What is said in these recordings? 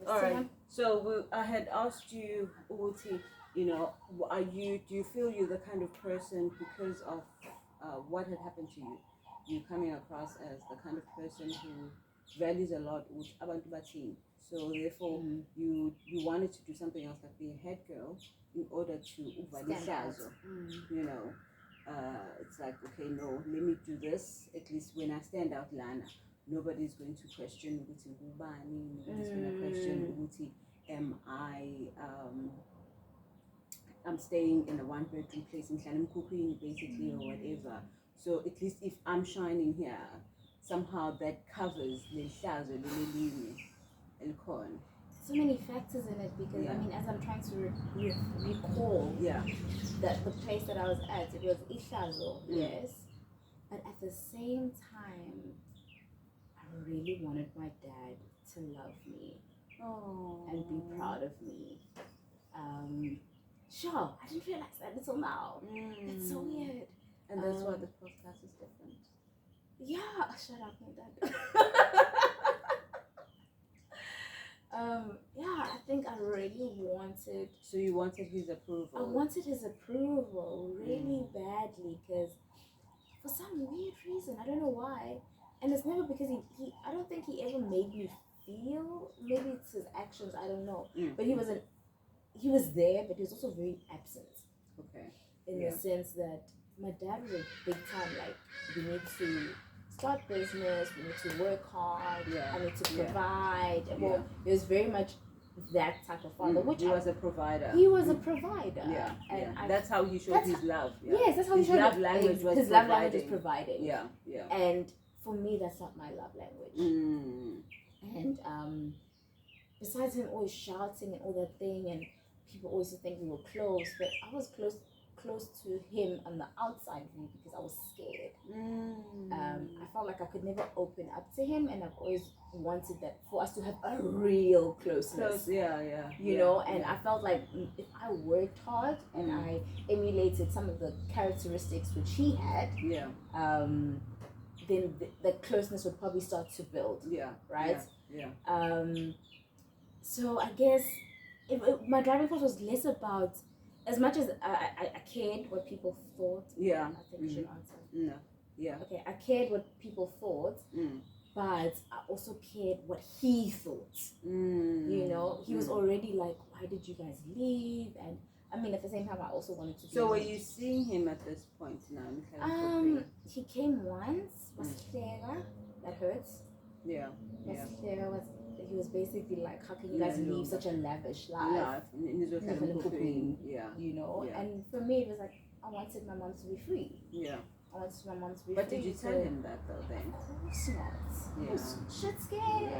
All right. So I had asked you, Uti, you know, do you feel you're the kind of person because of what had happened to you? You coming across as the kind of person who values a lot with abantu bathini. So therefore, you wanted to do something else like being a head girl in order to uvalisazo. You know, it's like, okay, no, let me do this. At least when I stand out, Lana, nobody's going to question ukuthi ngubani. Nobody's going to question ukuthi I'm staying in a one-bedroom place in Mkukwini, basically, or whatever. So at least if I'm shining here, somehow that covers lehlazo lelilimi elkhona. So many factors in it because I mean, as I'm trying to recall that the place that I was at, it was Ishazo, yes, but at the same time, I really wanted my dad to love me and be proud of me. Sure, I didn't realize that until now. It's so weird. And that's why the podcast is different. Yeah, shut up, my dad. Yeah, I think I really wanted. So you wanted his approval? I wanted his approval really badly because for some weird reason, I don't know why. And it's never because he I don't think he ever made me feel, maybe it's his actions, I don't know. But he was there, but he was also very absent. Okay. In the sense that my dad was a big time, like, we need to start business, we need to work hard, I need to provide. Well, it was very much that type of father. Which he was a provider. He was a provider. And that's how he showed his love. Yes, that's how his he showed love language was his love language is providing. Yeah. And for me, that's not my love language. And besides him always shouting and all that thing, and people always think we were close, but I was close to him on the outside view because I was scared. I felt like I could never open up to him, and I've always wanted that for us to have a real closeness. You know, and I felt like if I worked hard and I emulated some of the characteristics which he had, then the closeness would probably start to build. Right? So I guess my driving force was less about, as much as I cared what people thought. I think we should answer. No. Okay, I cared what people thought, but I also cared what he thought. You know, he was already like, why did you guys leave? And I mean, at the same time, I also wanted to. So were you seeing him at this point now? He came once. Mashlera, that hurts. Mashlera was. He was basically like, how can you guys leave such a lavish life? You know? And for me, it was like, I wanted my mom to be free. I wanted my mom to be free. But did you tell him that though then? Of course not. I was shit scared.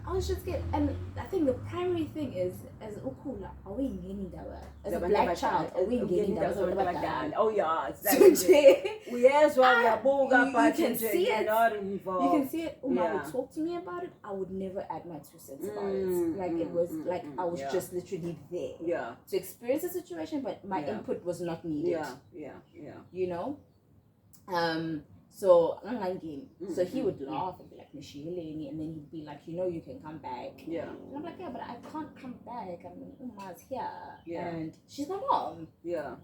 I was shit scared. And I think the primary thing is, as Ukula, are we getting that? As a black child, are we getting that? Oh yeah, it's like yes, you can see it. You can see it. Uma would talk to me about it. I would never add my 2 cents about it. Like it was like I was just literally there to experience the situation, but my input was not needed. You know. So so he would laugh and be like, Nishileni, and then he'd be like, you know, you can come back. And I'm like, yeah, but I can't come back. I mean, Uma's here, and she's my mom.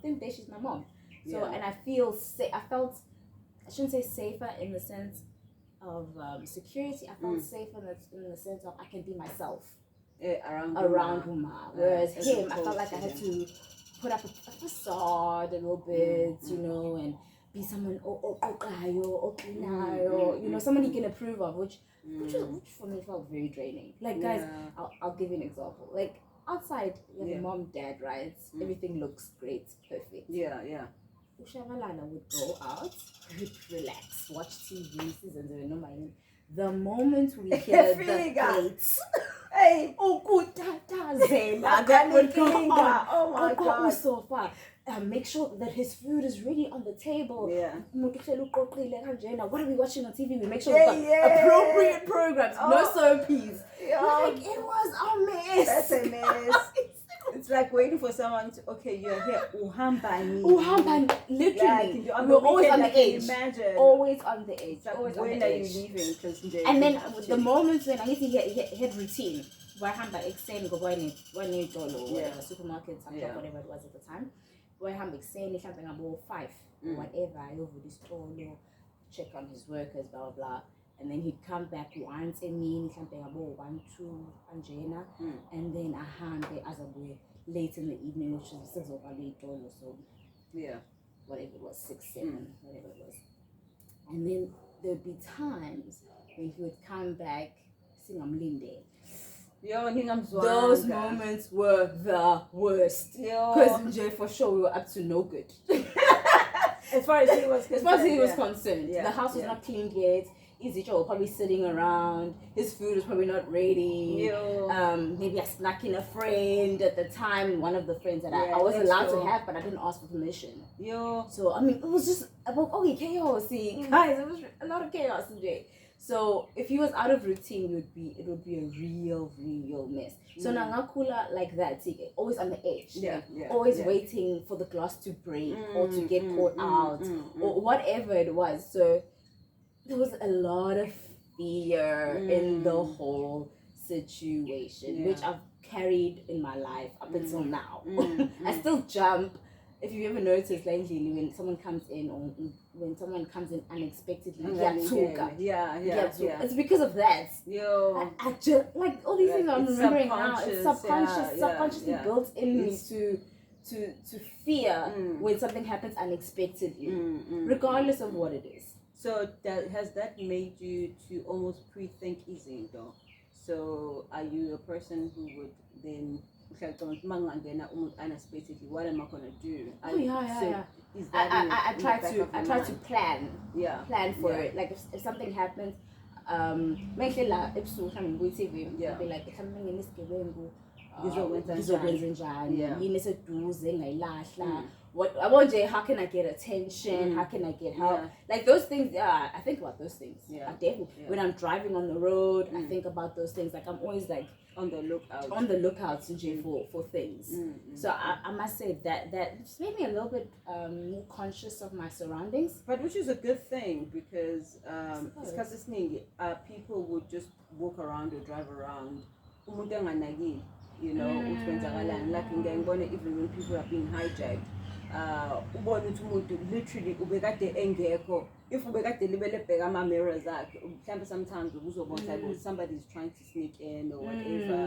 Think that she's my mom. So and I feel I shouldn't say safer in the sense of security. I felt safer in the sense of I can be myself around Uma. Whereas him, I felt like I had to put up a facade a little bit, you know, and be someone you know, someone he can approve of, which for me felt very draining. Like guys, I'll give you an example. Like outside, you have a mom, dad, right? Everything looks great, perfect. Shabalala would go out, relax, watch TV, seasons of no mind. The moment we hear the gates, that would go on. Oh my God. So far. Make sure that his food is ready on the table. What are we watching on TV? We make sure we've got appropriate programs, no soapies. Like, it was a mess. That's a mess. It's like waiting for someone to, okay, you're here. Literally. Like, we were always on the edge. Imagine. Always on the edge. Like, always when on the are edge. you leaving? And then the moments when I guess he had routine. Wahamba extend go buy whatever supermarket, whatever it was at the time. Wahamba extend something about 5 or whatever, over the store, check on his workers, blah blah blah. And then he'd come back once and me something about 1, 2 Anjena, and then I hand the other way late in the evening, which was 6 or 8 or so. Yeah. Whatever it was, 6, 7, whatever it was. And then there'd be times when he would come back, sing Linde. Those moments were the worst. Because for sure we were up to no good. As far as he was concerned. The house was not cleaned yet. Ezekiel was probably sitting around. His food was probably not ready. Maybe I snuck in a friend at the time, one of the friends that I was allowed to have, but I didn't ask for permission. So I mean, it was just about chaos. Guys, it was a lot of chaos today. So if he was out of routine, it would be a real mess. So Nangakula like that, always on the edge, always waiting for the glass to break or to get caught out or whatever it was. So there was a lot of fear in the whole situation, which I've carried in my life up until now. I still jump. If you ever noticed lately, when someone comes in or when someone comes in unexpectedly, it's because of that. I just like all these things I'm remembering now. It's subconsciously built in me to fear when something happens unexpectedly, regardless of what it is. So has that made you to almost pre-think easing though? So are you a person who would then unexpectedly, what am I gonna do? I try to plan. Plan for it. Like if something happens, make it like if something be like something in this what I want to, how can I get attention? How can I get help? Like those things, I think about those things. I definitely when I'm driving on the road, I think about those things. Like I'm always like on the lookout for things. So I must say that just made me a little bit more conscious of my surroundings. But which is a good thing because people would just walk around or drive around. You know, like even when people are being hijacked. Literally if mirrors sometimes somebody's trying to sneak in or whatever,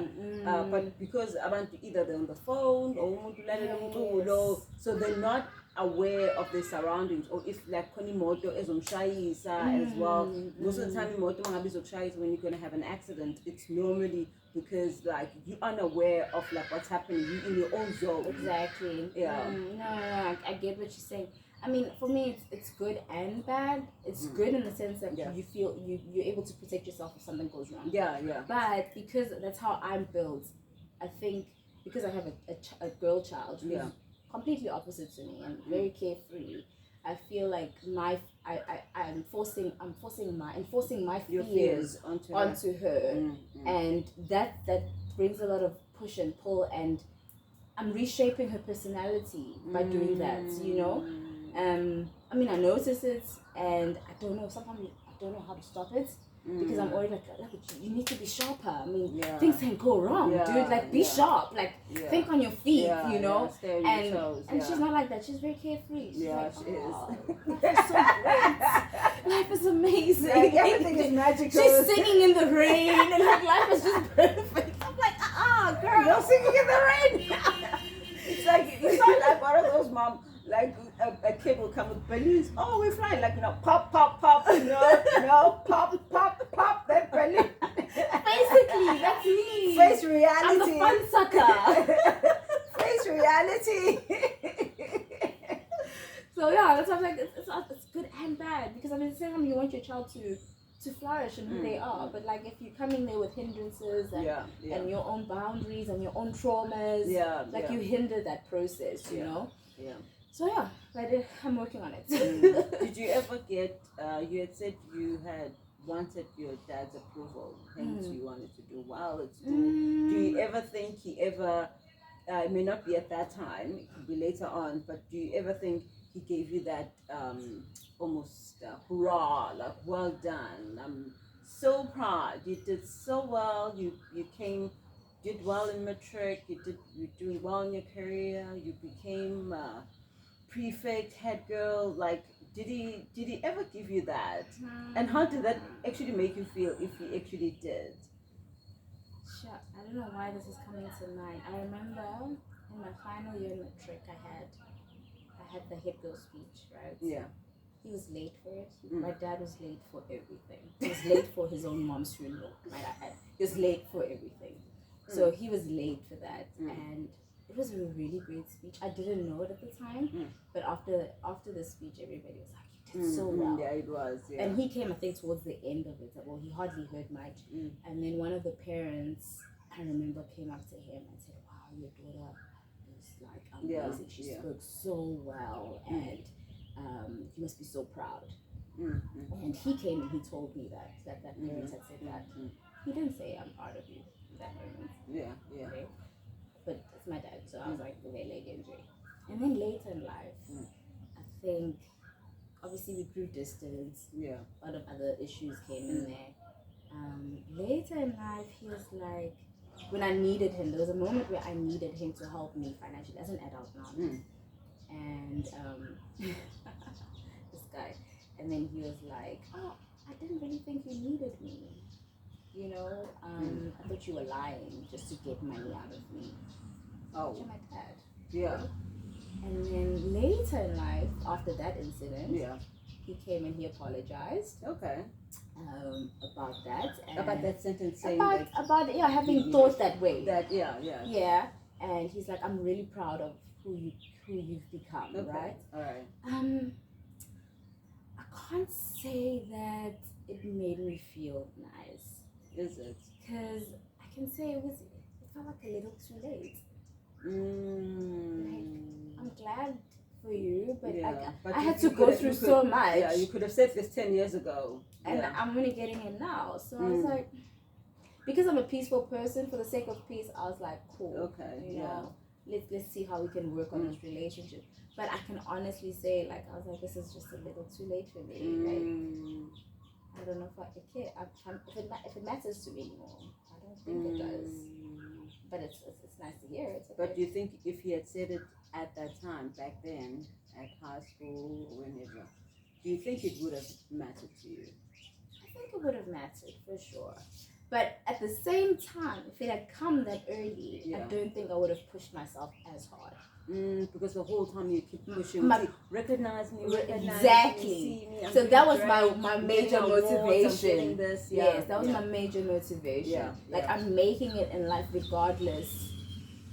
but because either they're on the phone or so they're not aware of their surroundings, or if like moto as well. Most of the time when you're going to have an accident, it's normally because like you're unaware of like what's happening, you're in your own zone. Exactly. No, I get what you're saying. I mean, for me, it's good and bad. It's good in the sense that you feel you're able to protect yourself if something goes wrong. But because that's how I'm built, I think because I have a girl child who's completely opposite to me and very carefree, I feel like I'm enforcing my fears onto her. And that brings a lot of push and pull, and I'm reshaping her personality by doing that, you know. I mean, I notice it, and I don't know. Sometimes I don't know how to stop it because I'm always like, you need to be sharper. I mean, things can go wrong, dude. Like, be sharp. Like, think on your feet, you know. And she's not like that. She's very carefree. She's like, she is. Life is so great. Life is amazing. Like, everything is magical. She's singing in the rain, and like life is just perfect. I'm like, girl, you're singing in the rain. It's like you sound like one of those moms. Like a kid will come with balloons. Oh, we're flying. Like, pop, pop, pop. No, pop, pop, pop. That balloon. Basically, that's me. Face reality. I'm the fun sucker. Face reality. So yeah, that's why I'm like, it's good and bad, because I mean, at the same time you want your child to flourish in who they are, but like if you come in there with hindrances and your own boundaries and your own traumas, you hinder that process, you know. So yeah, but I'm working on it. Did you ever get? You had said you had wanted your dad's approval, hence you wanted to do well. Do you ever think he ever it may not be at that time, it could be later on, but do you ever think he gave you that almost hurrah, like well done, I'm so proud, you did so well, you did well in matric, you're doing well in your career, you became prefect, head girl, like did he ever give you that? And how did that actually make you feel if he actually did? Sure. I don't know why this is coming to mind. I remember in my final year matric, I had the head girl speech, right? Yeah. He was late for it. My dad was late for everything. He was late for his own mom's funeral. He was late for everything. So he was late for that, and it was a really great speech. I didn't know it at the time, but after the speech, everybody was like, "You did so well." Yeah, it was. Yeah. And he came, I think, towards the end of it. Well, he hardly heard much. And then one of the parents, I remember, came up to him and said, "Wow, your daughter is like amazing. She spoke so well, and you must be so proud." And he came and he told me that parent had said that. He didn't say, "I'm proud of you," in that moment. Yeah. Okay? But it's my dad, so I was like, "Okay, lady Andre." And then later in life, I think, obviously we grew distance. Yeah. A lot of other issues came in there. Later in life, he was like, when I needed him, there was a moment where I needed him to help me financially as an adult now. And this guy, and then he was like, "Oh, I didn't really think you needed me. You know, I thought you were lying just to get money out of me." Oh. You're my dad. Yeah. And then later in life, after that incident, he came and he apologized. Okay. About that. And about that sentence saying about having thought that way. Yeah. And he's like, "I'm really proud of who you've become." Okay. Right. All right. I can't say that it made me feel nice. Is it? Because I can say it felt like a little too late. Like, I'm glad for you, but I had to go through so much. Yeah, you could have said this 10 years ago. And I'm only getting it now. So I was like, because I'm a peaceful person, for the sake of peace, I was like, cool. Okay. You know, let's see how we can work on this relationship. But I can honestly say, like, I was like, this is just a little too late for me. Like, I don't know if I care. If it matters to me anymore, I don't think it does. But it's nice to hear it. Okay. But do you think if he had said it at that time, back then, at high school or whenever, do you think it would have mattered to you? I think it would have mattered for sure. But at the same time, if it had come that early, I don't think I would have pushed myself as hard. Because the whole time you keep pushing, recognize me, exactly. See me, so that was my major motivation. Yes, that was my major motivation. Like I'm making it in life regardless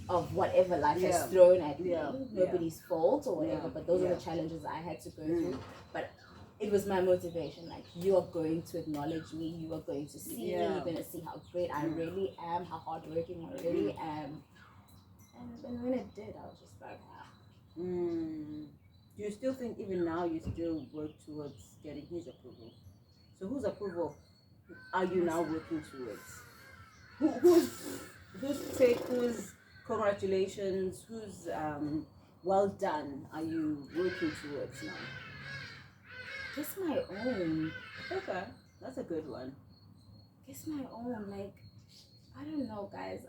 of whatever life has thrown at me. Nobody's fault or whatever, but those are the challenges I had to go through. But it was my motivation. Like, you are going to acknowledge me, you are going to see me, you're going to see how great I really am, how hardworking I really am. And when it did, I was just like, Do you still think even now you still work towards getting his approval? So whose approval are you now working towards? Whose take, whose congratulations, whose well done are you working towards now? Just my own. Okay, that's a good one. Just my own, like, I don't know, guys.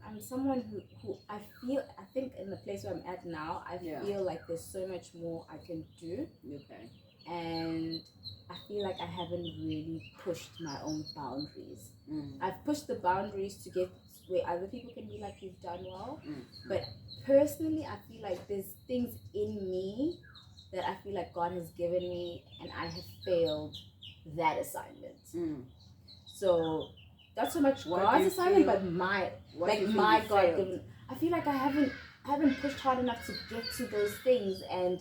I'm someone who I think in the place where I'm at now, I feel like there's so much more I can do. Okay. And I feel like I haven't really pushed my own boundaries. I've pushed the boundaries to get where other people can be like, you've done well. But personally, I feel like there's things in me that I feel like God has given me, and I have failed that assignment. So not so much God's assignment, but my God given. I feel like I haven't pushed hard enough to get to those things, and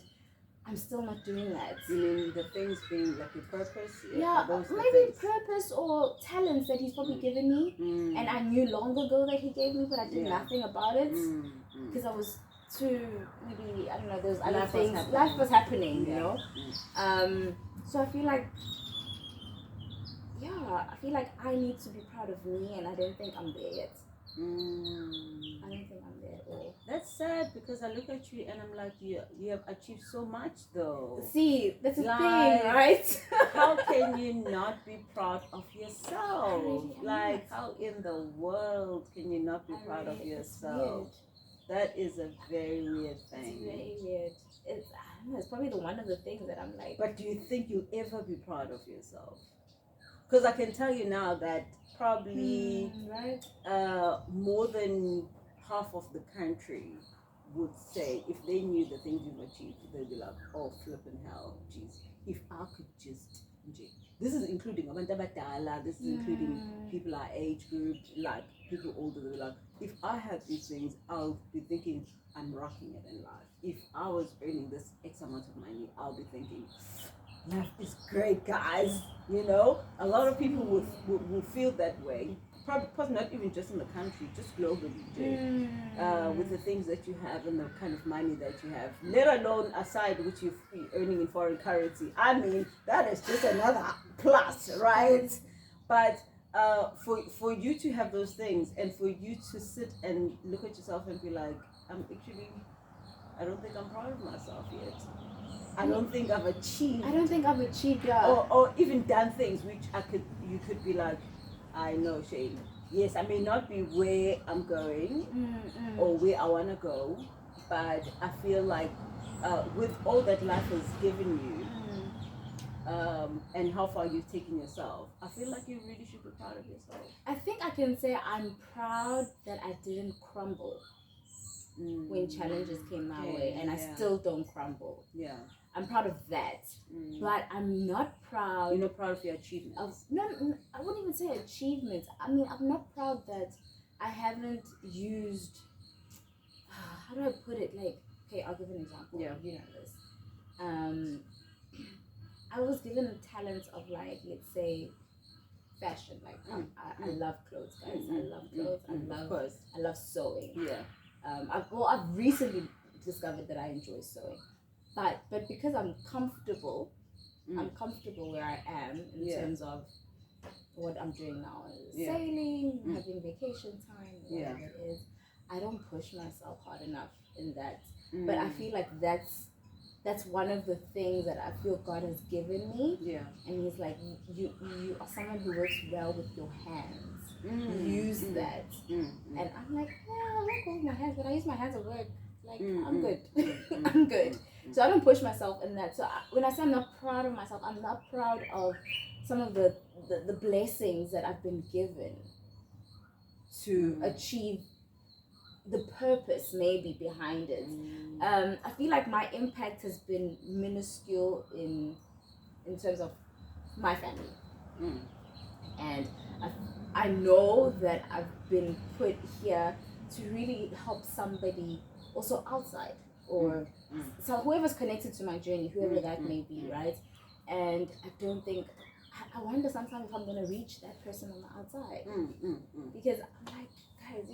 I'm still not doing that. You mean the things being like your purpose? Yeah, maybe purpose or talents that He's probably given me, and I knew long ago that He gave me, but I did nothing about it because I was too, maybe, I don't know, there's other things. Life was happening, you know. So I feel like, I feel like I need to be proud of me, and I don't think I'm there yet. I don't think I'm there at all. That's sad because I look at you and I'm like, you have achieved so much though. See, that's the thing, right? How can you not be proud of yourself? Like, how in the world can you not be proud of yourself? That is a very weird thing. It's very weird. I don't know, it's probably one of the things that I'm like. But do you think you'll ever be proud of yourself? Because I can tell you now that probably more than half of the country would say, if they knew the things you've achieved, they'd be like, oh, flipping hell, jeez, if I could just, this is including abantu abadala, this is including people our age group, like people older, they're like, if I had these things, I'll be thinking I'm rocking it in life. If I was earning this X amount of money, I'll be thinking life is great, guys. You know, a lot of people will feel that way. Probably not even just in the country, just globally, with the things that you have and the kind of money that you have, let alone aside which you're earning in foreign currency. I mean, that is just another plus, right? But for you to have those things and for you to sit and look at yourself and be like, I don't think I'm proud of myself yet. I don't think I've achieved. Or even done things which you could be like, I know, Shane. Yes, I may not be where I'm going or where I want to go, but I feel like with all that life has given you and how far you've taken yourself, I feel like you really should be proud of yourself. I think I can say I'm proud that I didn't crumble when challenges came my way, and I still don't crumble. Yeah. I'm proud of that, but I'm not proud. You're not proud of your achievements? No, I wouldn't even say achievements. I mean, I'm not proud that I haven't used. How do I put it? Like, okay, I'll give an example. Yeah. You know this. I was given a talent of, like, let's say, fashion. Like, I love clothes, guys. I love clothes. I love sewing. Yeah. I've recently discovered that I enjoy sewing. But because I'm comfortable where I am in terms of what I'm doing now, sailing, having vacation time, whatever it is, I don't push myself hard enough in that. But I feel like that's one of the things that I feel God has given me. Yeah. And He's like, you are someone who works well with your hands. Use that. And I'm like, I work with my hands, but I use my hands at work. Like, I'm good. I'm good. So I don't push myself in that. So when I say I'm not proud of myself, I'm not proud of some of the blessings that I've been given to achieve the purpose maybe behind it. I feel like my impact has been minuscule in terms of my family. And I know that I've been put here to really help somebody also outside, or so whoever's connected to my journey, whoever that may be, right? And I don't think, I wonder sometimes if I'm going to reach that person on the outside. Because I'm like, guys,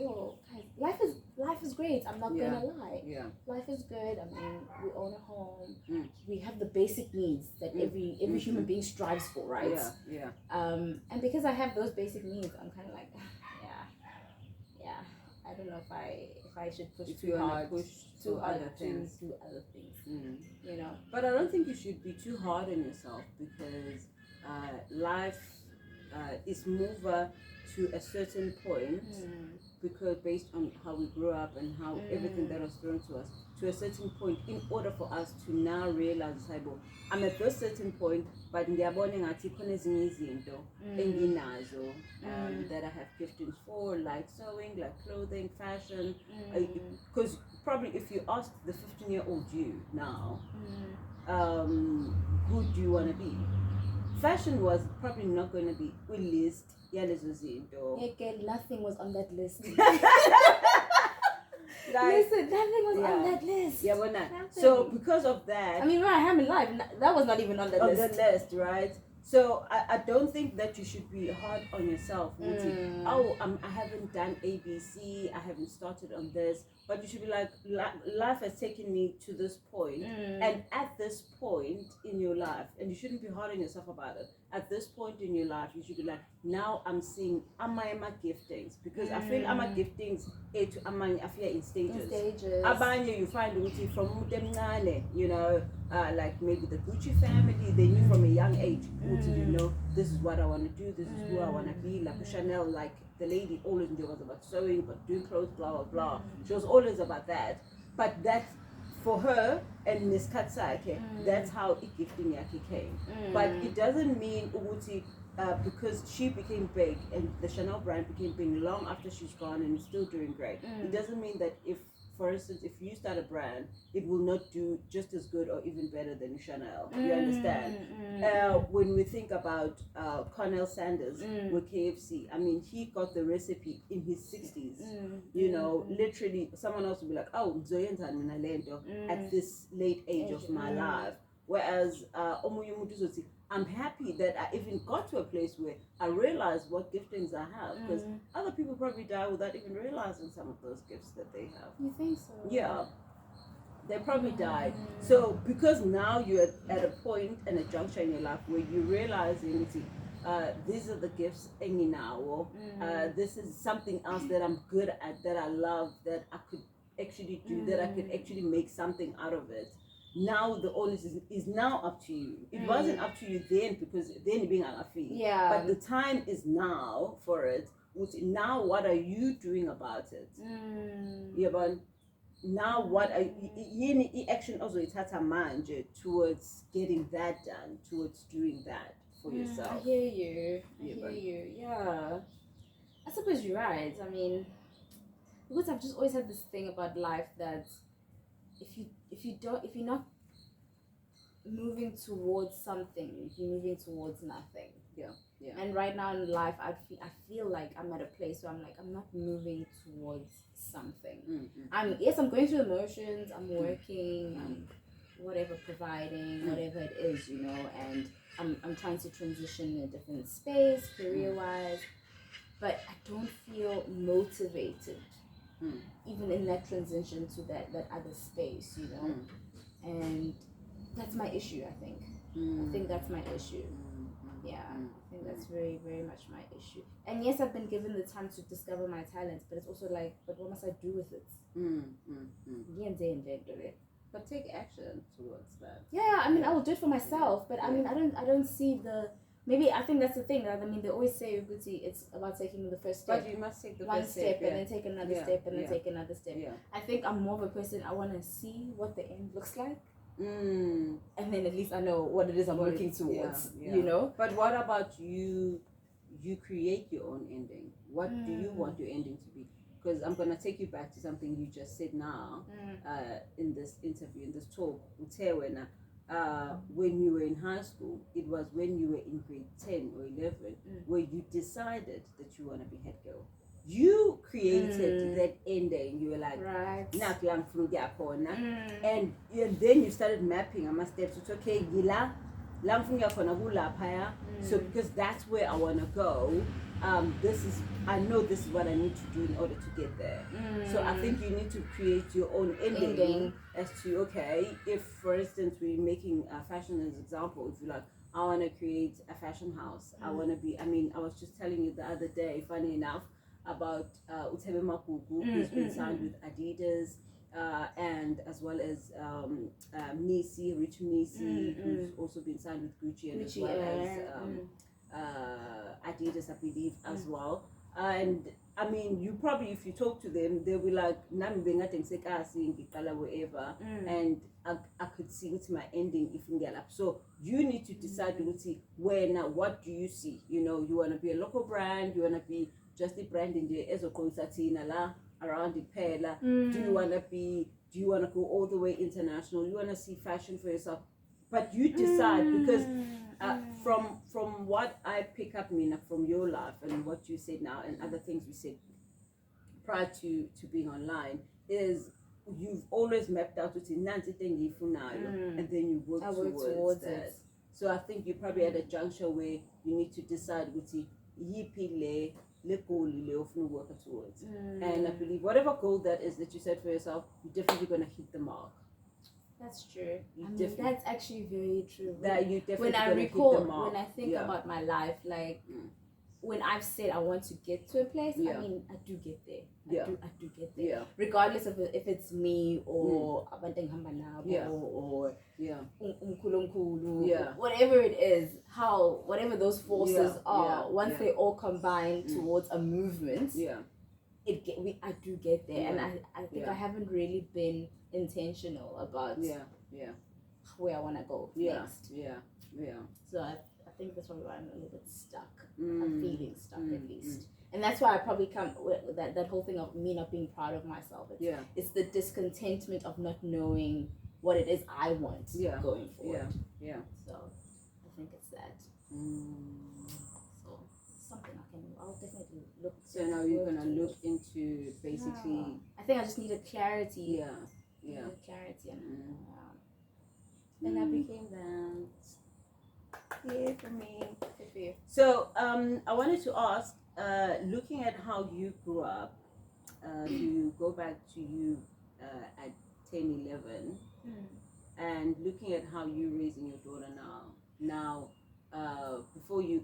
life is great. I'm not going to lie. Yeah. Life is good. I mean, we own a home. We have the basic needs that every human being strives for, right? Yeah. And because I have those basic needs, I'm kind of like, I don't know if I should push too hard to other things. You know. But I don't think you should be too hard on yourself, because life is mover to a certain point, because based on how we grew up and how everything that was thrown to us, to a certain point, in order for us to now realize, I'm at this certain point, but ngiyabona ngathi khona ezinye izinto enginazo that I have giftings for, like sewing, like clothing, fashion. Because probably if you ask the 15-year-old you now, who do you want to be? Fashion was probably not going to be a list. Nothing was on that list. Like, listen, nothing was on that list. Yeah, but not. So because of that, I mean, where I am in life, that was not even on the list. On the list, right? So I don't think that you should be hard on yourself. I haven't done ABC, I haven't started on this, but you should be like, life has taken me to this point, and at this point in your life, and you shouldn't be hard on yourself about it. at this point in your life, you should be like, now I'm seeing am I giftings, because I feel am I giftings I feel in stages. Abanye, you find ukuthi from Mutemnane, you know, like maybe the Gucci family, they knew from a young age, you know, this is what I want to do, this is who I want to be. Like Chanel, like the lady always knew was about sewing, but doing clothes, blah blah blah. She was always about that. But that, for her and Miss Katsake, that's how it gifting yaki came. But it doesn't mean Uguti, because she became big and the Chanel brand became big long after she's gone and it's still doing great. It doesn't mean that if, for instance, if you start a brand, it will not do just as good or even better than Chanel. You understand? When we think about Cornel Sanders with KFC, I mean, he got the recipe in his 60s. You know, literally, someone else would be like, oh, at this late age of my life. Whereas, I'm happy that I even got to a place where I realized what giftings I have, because other people probably die without even realizing some of those gifts that they have. You think so? Yeah, they probably died. So because now you're at a point and a juncture in your life where you're realizing, these are the gifts now. This is something else that I'm good at, that I love, that I could actually do, that I could actually make something out of it. Now the onus is now up to you. It wasn't up to you then, because then you're being alafi. Yeah. But the time is now for it. Now what are you doing about it? Yeah, but now what are you action also it's a mind towards getting that done, towards doing that for yourself. I hear you. I hear you. Yeah. I suppose you're right. I mean, because I've just always had this thing about life that if you're not moving towards something, you're moving towards nothing. Yeah. And right now in life, I feel like I'm at a place where I'm like, I'm not moving towards something. I'm going through the motions. I'm working. I'm whatever, providing whatever it is, you know. And I'm trying to transition in a different space, career-wise, but I don't feel motivated. Even in that transition to that other space, you know. And that's my issue, I think. I think that's my issue. Yeah, I think that's very, very much my issue. And yes, I've been given the time to discover my talents, but it's also like, but what must I do with it? But take action towards that. Yeah, I mean, I will do it for myself, but I mean, I don't see the. Maybe I think that's the thing. I mean, they always say, it's about taking the first step. But you must take the one first step, and then take another step, and then take another step. Yeah. I think I'm more of a person. I want to see what the end looks like, and then at least I know what it is I'm working towards. You know. But what about you? You create your own ending. What do you want your ending to be? Because I'm gonna take you back to something you just said now, in this interview, in this talk. When you were in high school, it was when you were in grade 10 or 11 where you decided that you want to be head girl. You created that ending. You were like, right. And then you started mapping my steps. It's okay, so because that's where I want to go. I know this is what I need to do in order to get there. So I think you need to create your own ending as to, okay, if for instance we're making a fashion as an example, if you're like, I want to create a fashion house. I want to be, I mean, I was just telling you the other day, funny enough, about Utebe Makuku, who's been signed with Adidas, and as well as Rich Nisi, who's also been signed with Gucci, and as well as Adidas, I believe, as well. And I mean, you probably, if you talk to them, they'll be like, whatever, and I could see what's my ending if you get up. So you need to decide where now, what do you see? You know, you want to be a local brand, you want to be just the brand in the Ezo Konsatina around the Pela. Do you want to go all the way international? You want to see fashion for yourself? But you decide, because from what I pick up, Mina, from your life and what you said now and other things we said prior to being online, is you've always mapped out what's in and then you work towards that. It. So I think you're probably at a juncture where you need to decide what's le goal you often work towards. And I believe whatever goal that is that you set for yourself, you're definitely going to hit the mark. That's true. I mean, that's actually very true. That you definitely when I recall, when I think about my life, like when I've said I want to get to a place, I mean, I do get there. I do get there. Regardless of if it's me or Abanteng Hambanabo or whatever it is, whatever those forces are, once they all combine towards a movement, I do get there, and I think I haven't really been intentional about where I want to go next. So I think that's why I'm a little bit stuck. I'm feeling stuck at least. And that's why I probably come with that whole thing of me not being proud of myself. It's the discontentment of not knowing what it is I want going forward. So I think it's that. So something I'll definitely look. So now you're gonna look into basically. I think I just needed clarity. Clarity and I became that. Yeah, for me. Good for you. So I wanted to ask, looking at how you grew up, to go back to you at 10, 11, and looking at how you're raising your daughter now, before you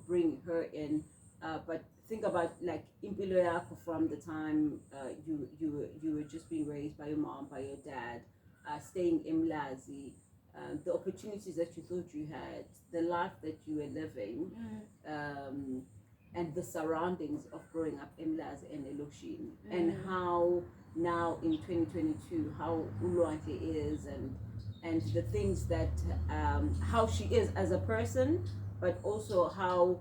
bring her in, but think about like impilo yakho from the time you were just being raised by your mom, by your dad, staying in Mlazi, the opportunities that you thought you had, the life that you were living, and the surroundings of growing up in Mlazi and Elokishini, and how now in 2022 how Ulwandle is, and the things that how she is as a person, but also how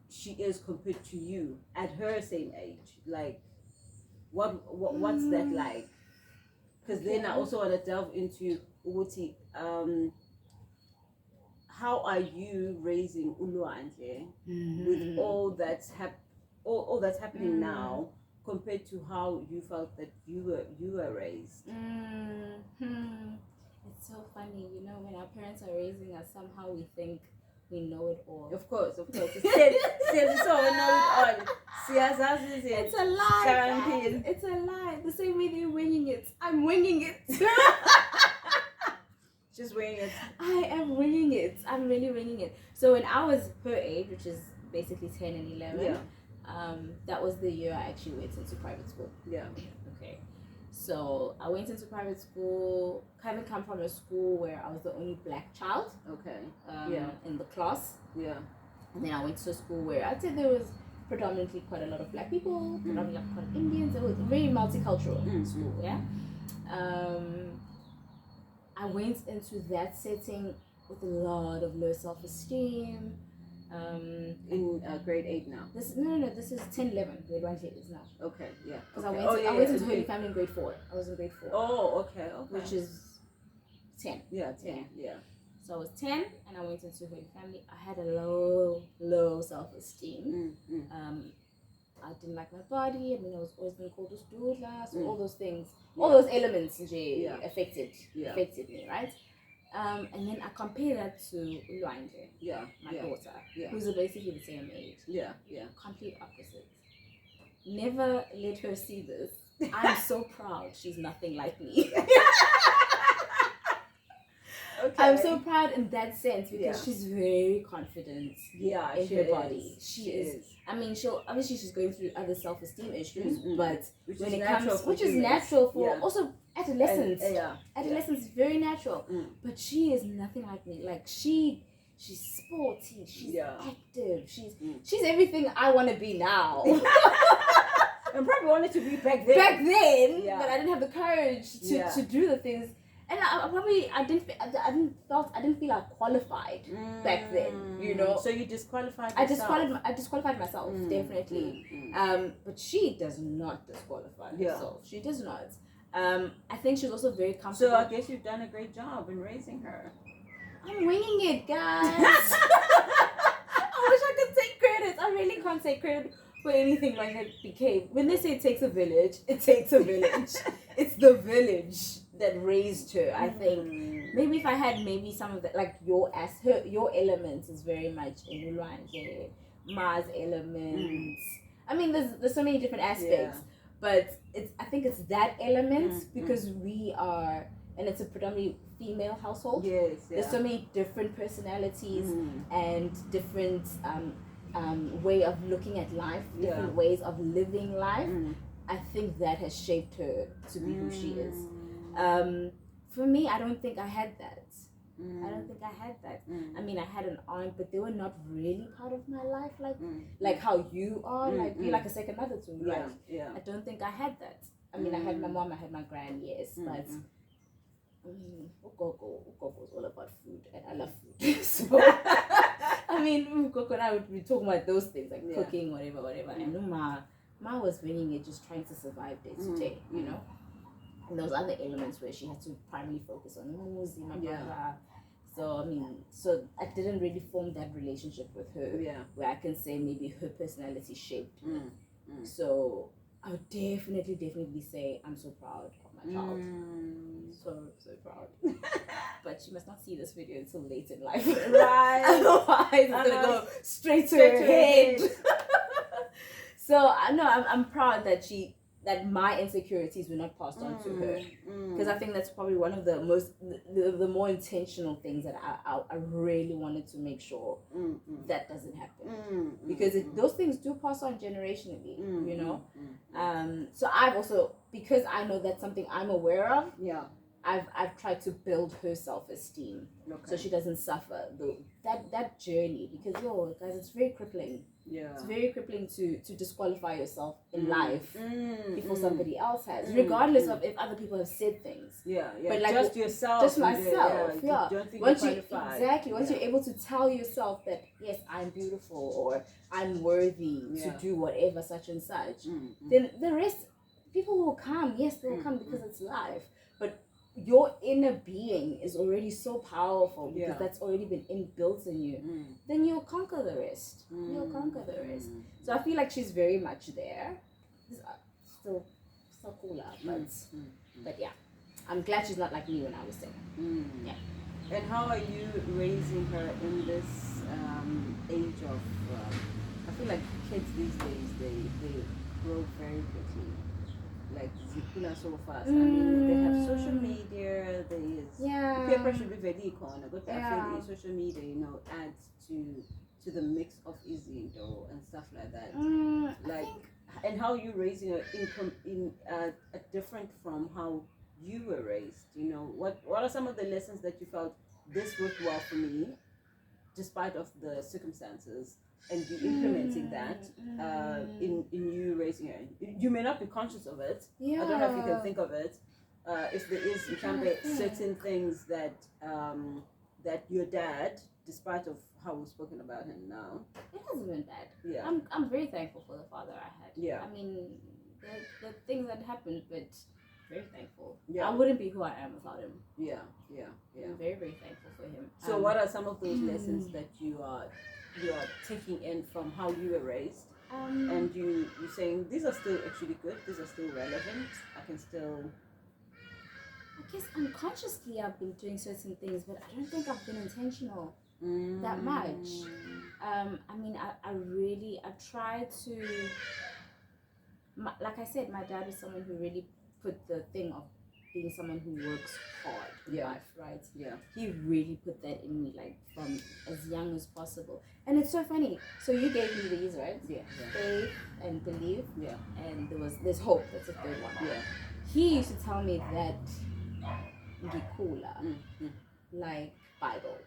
she is compared to you at her same age. Like what's that like? Because then I also want to delve into Uguti, how are you raising Ulwandle with all that's all that's happening now compared to how you felt that you were raised? It's so funny, when our parents are raising us, somehow we think we know it all. Of course. So we know it all. It's a lie. It's a lie. The same way they're winging it, I'm winging it. Just winging it. I am winging it. I'm really winging it. So when I was her age, which is basically 10 and 11, that was the year I actually went into private school. Okay. So I went into private school, having come from a school where I was the only black child. Okay. In the class. And then I went to a school where I'd say there was predominantly quite a lot of black people, predominantly quite Indians. It was a very multicultural school. I went into that setting with a lot of low self-esteem. In grade 8 now? This is 10, 11. Grade 1 is now. Okay, yeah. Because I went into Holy Family in grade 4. I was in grade 4. Oh, okay. Which is 10. Yeah, 10, yeah. So I was 10 and I went into Holy Family. I had a low self-esteem. I didn't like my body. I mean, I was always being called a stoodla. So all those things, all those elements affected me, right? And then I compare that to Ulwandle, my daughter, who's basically the same age. Complete opposites. Never let her see this. I'm so proud she's nothing like me. Okay. I'm so proud in that sense because she's very confident in her body. She is. I mean, she's going through other self-esteem issues, but when it comes, which is natural for also adolescents. Adolescents is very natural, but she is nothing like me. Like she's sporty, she's active, she's everything I want to be now. And probably wanted to be back then. But I didn't have the courage to do the things. And I didn't feel like qualified back then, So you disqualified yourself? I disqualified myself, definitely. But she does not disqualify herself. She does not. I think she's also very comfortable. So I guess you've done a great job in raising her. I'm winging it, guys. I wish I could take credit. I really can't take credit for anything like that became. When they say it takes a village, it takes a village. It's the village that raised her. I think maybe if I had some of that, like your elements is very much in Ulwandle, Ma's elements. I mean, there's so many different aspects, but I think it's that element because we are and it's a predominantly female household. Yes, there's so many different personalities and different way of looking at life, different ways of living life. I think that has shaped her to be who she is. For me, I don't think I had that. I don't think I had that. I mean, I had an aunt, but they were not really part of my life, like how you are. Like you're like a second mother to me. I don't think I had that. I mean, I had my mom, I had my gran, yes, but I mean, Ukoko was all about food, and I love food. So I mean, Ukoko and I would be talking about those things like cooking, whatever. And Ma was bringing it, just trying to survive day to day, you know. And those other elements where she had to primarily focus on Muzi, my brother. So I mean, so I didn't really form that relationship with her, where I can say maybe her personality shaped me. So I would definitely say I'm so proud of my child. So proud. But she must not see this video until late in life. Right. Otherwise it's gonna go straight to her head. So I know I'm proud that my insecurities were not passed on to her, because I think that's probably one of the most the more intentional things that I really wanted to make sure that doesn't happen, because those things do pass on generationally, you know. So I've also, because I know that's something I'm aware of, I've tried to build her self-esteem, so she doesn't suffer that journey, because guys, it's very crippling. It's very crippling to disqualify yourself in life before somebody else has, regardless of if other people have said things. But like just yourself, just myself. Once you're able to tell yourself that yes, I'm beautiful, or I'm worthy to do whatever such and such, then the rest, people will come. Yes, they will come, because it's life. But your inner being is already so powerful, because that's already been inbuilt in you. Then you'll conquer the rest. So I feel like she's very much there. Still cool, but yeah, I'm glad she's not like me when I was 10. And how are you raising her in this age of? I feel like kids these days they grow very quickly. Like zikula so fast. I mean, they have social media. There is peer pressure be very corner, but I feel social media, you know, adds to the mix of Izindo and stuff like that. And how you raising her in different from how you were raised. You know, what are some of the lessons that you felt this worked well for me, despite of the circumstances, and you implementing that in you raising her. You may not be conscious of it. I don't know if you can think of it. If there is certain things that that your dad, despite of how we've spoken about him now, it hasn't been bad. I'm very thankful for the father I had. I mean, the things that happened, but very thankful. I wouldn't be who I am without him. I'm very thankful for him. So what are some of those lessons that you are taking in from how you were raised, and you're saying these are still actually good, these are still relevant, I can still... I guess unconsciously I've been doing certain things, but I don't think I've been intentional that much. I mean, I try to... like I said, my dad is someone who really put the thing of being someone who works hard in life, right? He really put that in me, like from as young as possible. And it's so funny. So you gave me these, right? Faith and belief. And there's hope. That's the third one. He used to tell me that ngikula, like Bible.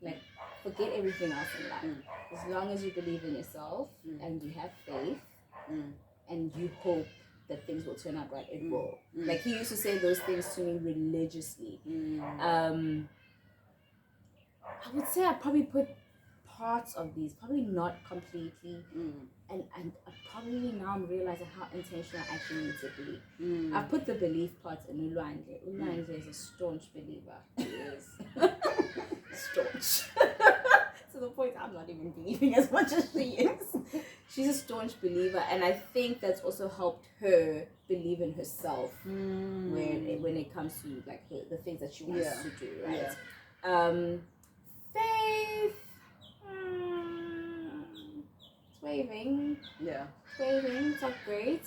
Like forget everything else in life. As long as you believe in yourself and you have faith and you hope that things will turn out right, it will. Like he used to say those things to me religiously. I would say I probably put parts of these, probably not completely, and probably now I'm realizing how intentional I actually need to be. I put the belief parts in Ulwandle. Ulwandle is a staunch believer. She is staunch. To the point I'm not even believing as much as she is. She's a staunch believer, and I think that's also helped her believe in herself when it comes to like the things that she wants to do, right? Faith, it's waving. It's waving. It's not great.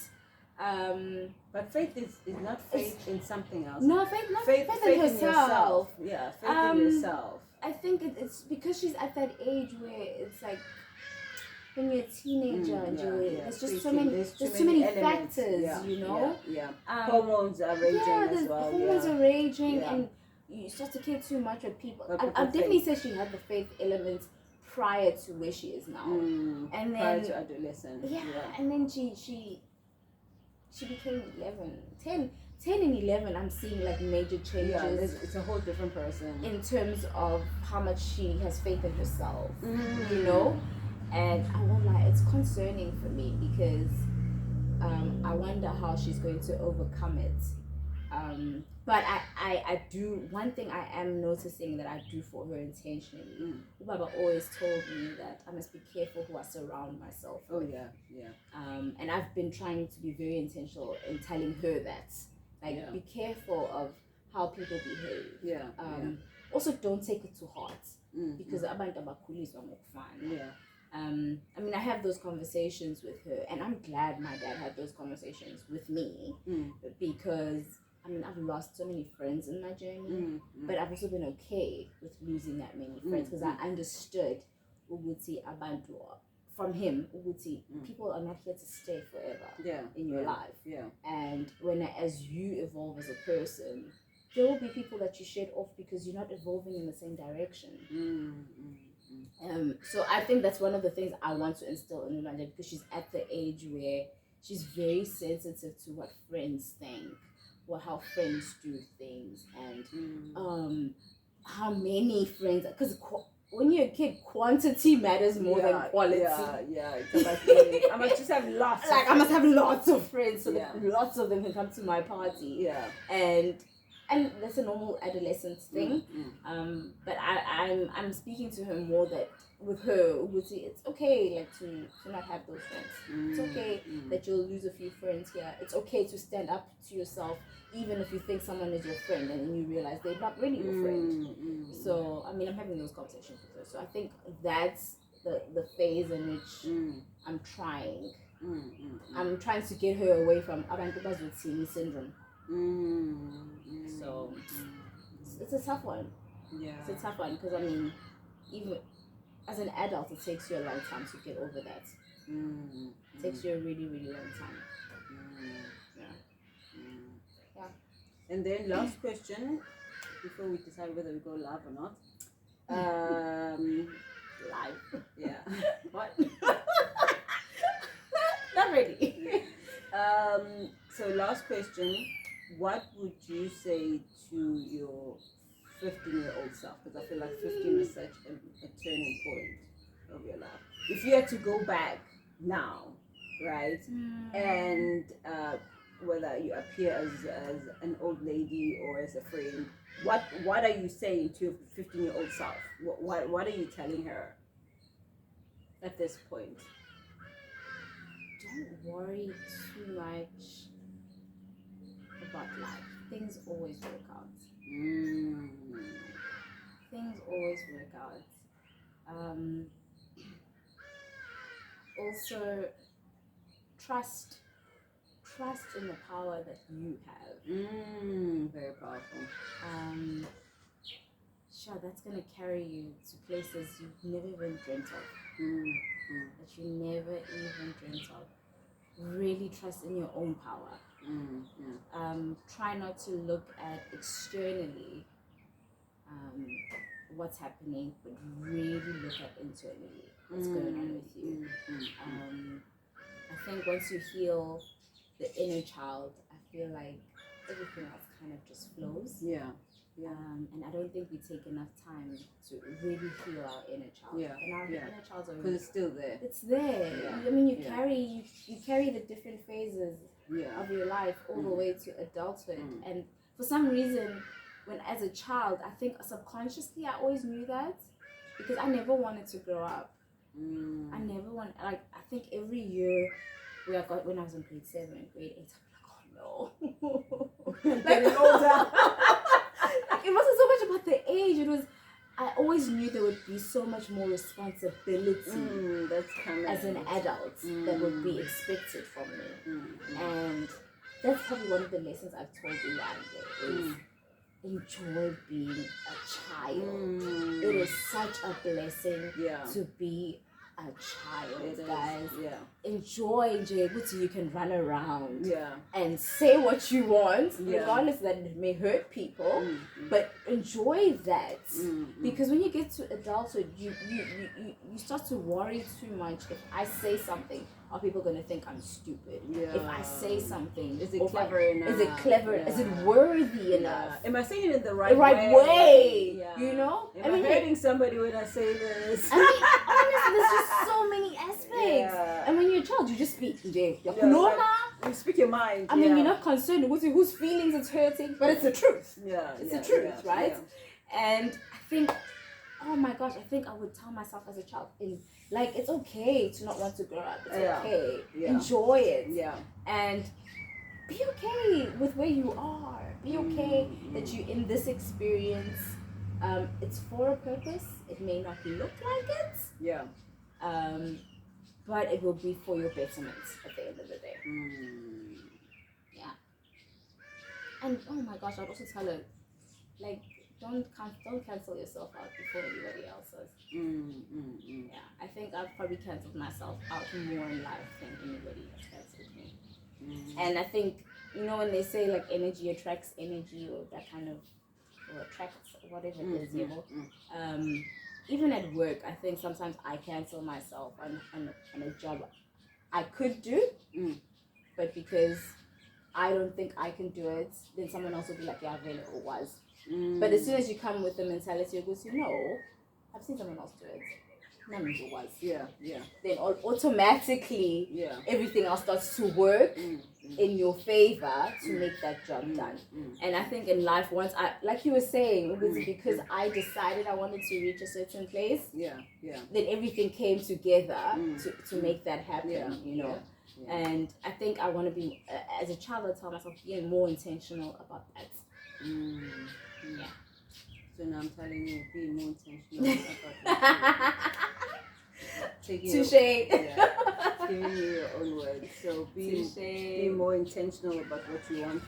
But faith is not faith in something else. No, faith in herself. Yeah, faith in yourself. I think it's because she's at that age where it's like when you're a teenager and there's just so many factors, you know. Hormones are raging as well. Hormones are raging, and you start to care too much with people. I definitely say she had the faith element prior to where she is now, and then prior to adolescence. And then she became 10 and 11. I'm seeing like major changes. It's a whole different person in terms of how much she has faith in herself, you know. And I won't lie, it's concerning for me because I wonder how she's going to overcome it. But I do, one thing I am noticing that I do for her intentionally. Baba always told me that I must be careful who I surround myself with. And I've been trying to be very intentional in telling her that. Like, be careful of how people behave. Also, don't take it to heart. Because abantu abakhuliswa ngokufana. I mean, I have those conversations with her, and I'm glad my dad had those conversations with me because, I mean, I've lost so many friends in my journey, but I've also been okay with losing that many friends because I understood ukuthi abantu from him, ukuthi people are not here to stay forever in your life. And as you evolve as a person, there will be people that you shed off because you're not evolving in the same direction. So I think that's one of the things I want to instill in Yolanda because she's at the age where she's very sensitive to what friends think, how friends do things, and how many friends. Because when you're a kid, quantity matters more than quality. It's about I must just have lots. Like I must have lots of friends, so that lots of them can come to my party. And that's a normal adolescence thing. But I'm speaking to her more that with her, it's okay like to not have those friends. It's okay that you'll lose a few friends here. It's okay to stand up to yourself, even if you think someone is your friend and then you realize they're not really your friend. So I mean, I'm having those conversations with her. So I think that's the phase in which I'm trying. I'm trying to get her away from abantu bazothini syndrome. So it's a tough one. It's a tough one because I mean, even as an adult, it takes you a long time to get over that. It takes you a really, really long time. And then last question before we decide whether we go live or not. Live. What? Not really. So last question. What would you say to your 15-year-old self? Because I feel like 15 is such a turning point of your life. If you had to go back now, right, and whether you appear as an old lady or as a friend, what are you saying to your 15-year-old self? What are you telling her at this point? Don't worry too much about life. Things always work out. Things always work out. Also, trust in the power that you have. Very powerful. Sure, that's gonna carry you to places you've never even dreamt of. That you never even dreamt of. Really trust in your own power. Try not to look at externally what's happening, but really look at internally what's going on with you. I think once you heal the inner child, I feel like everything else kind of just flows. And I don't think we take enough time to really heal our inner child. And our inner child's already, because it's still there. It's there. I mean, you carry the different phases of your life all the way to adulthood. And for some reason, when as a child, I think subconsciously I always knew that because I never wanted to grow up. I never wanted, like, I think every year when I was in grade 7 and grade 8, I'm like, oh no. Getting older. It wasn't so much about the age, it was, I always knew there would be so much more responsibility that's coming as an adult that would be expected from me. And that's probably one of the lessons I've told Ilanda is enjoy being a child. It is such a blessing to be a child, guys. Enjoy ukuthi you can run around and say what you want, regardless that it may hurt people, but enjoy that. Because when you get to adulthood, you start to worry too much. If I say something, are people going to think I'm stupid? If I say something, is it clever enough? Is it clever? Is it worthy enough? Am I saying it in the right way? You know? Am I hurting somebody when I say this? I mean, honestly, there's just so many aspects. And when you're a child, you just speak. You speak your mind. I mean, you're not concerned with whose feelings it's hurting, but it's the truth. It's the truth, right? And I think, oh my gosh, I think I would tell myself as a child, it's okay to not want to grow up. It's okay. Enjoy it. And be okay with where you are. Be okay that you're in this experience. It's for a purpose. It may not look like it. But it will be for your betterment at the end of the day. And oh my gosh, I'd also tell her, don't cancel yourself out before anybody else does. I think I've probably cancelled myself out more in life than anybody has cancelled me. And I think, when they say energy attracts energy, or that kind of, or attracts whatever it is, even at work, I think sometimes I cancel myself on a job I could do, but because I don't think I can do it, then someone else will be like, yeah, really, it was. But as soon as you come with the mentality of, I've seen someone else do it. None of it was. Then automatically, everything else starts to work in your favor to make that job done. And I think in life, once like you were saying, it was because I decided I wanted to reach a certain place. Then everything came together to make that happen. And I think I want to be, as a child, I tell myself, being more intentional about that. So now I'm telling you, be more intentional about Touché. Giving you your own words. So be more intentional about what you want.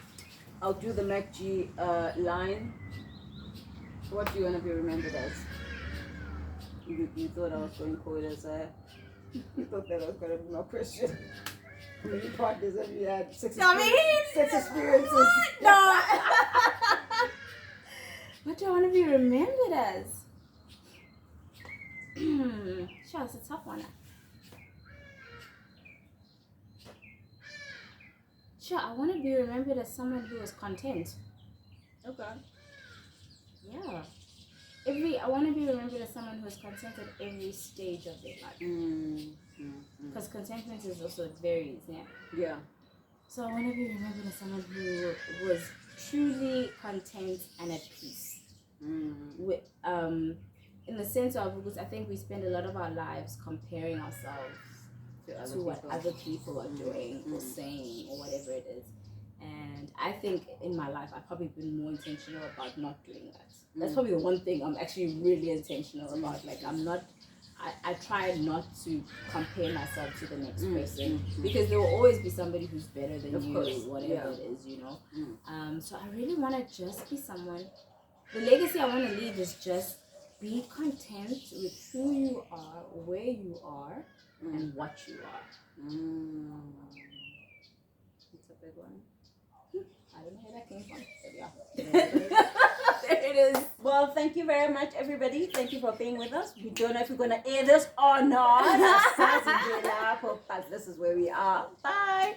I'll do the MacG line. What do you want to be remembered as? You thought I was going to call it as a... You thought that was going to be my question. How many partners have you had? Sex experiences? No. What do I want to be remembered as? Sure, it's a tough one. Sure, I want to be remembered as someone who is content. Okay. Yeah. I want to be remembered as someone who is content at every stage of their life. Because contentment is also varies, yeah. So I want to be remembered as someone who was truly content and at peace. With in the sense of, because I think we spend a lot of our lives comparing ourselves to what other people are doing or saying or whatever it is. And I think in my life, I've probably been more intentional about not doing that. That's probably the one thing I'm actually really intentional about. I try not to compare myself to the next person, because there will always be somebody who's better than you, whatever it is, So I really want to just be someone. The legacy I want to leave is just be content with who you are, where you are, and what you are. It's a big one. I don't know where that came from, but yeah. There it is. Well, thank you very much, everybody. Thank you for being with us. We don't know if we're going to air this or not. This is where we are. Bye.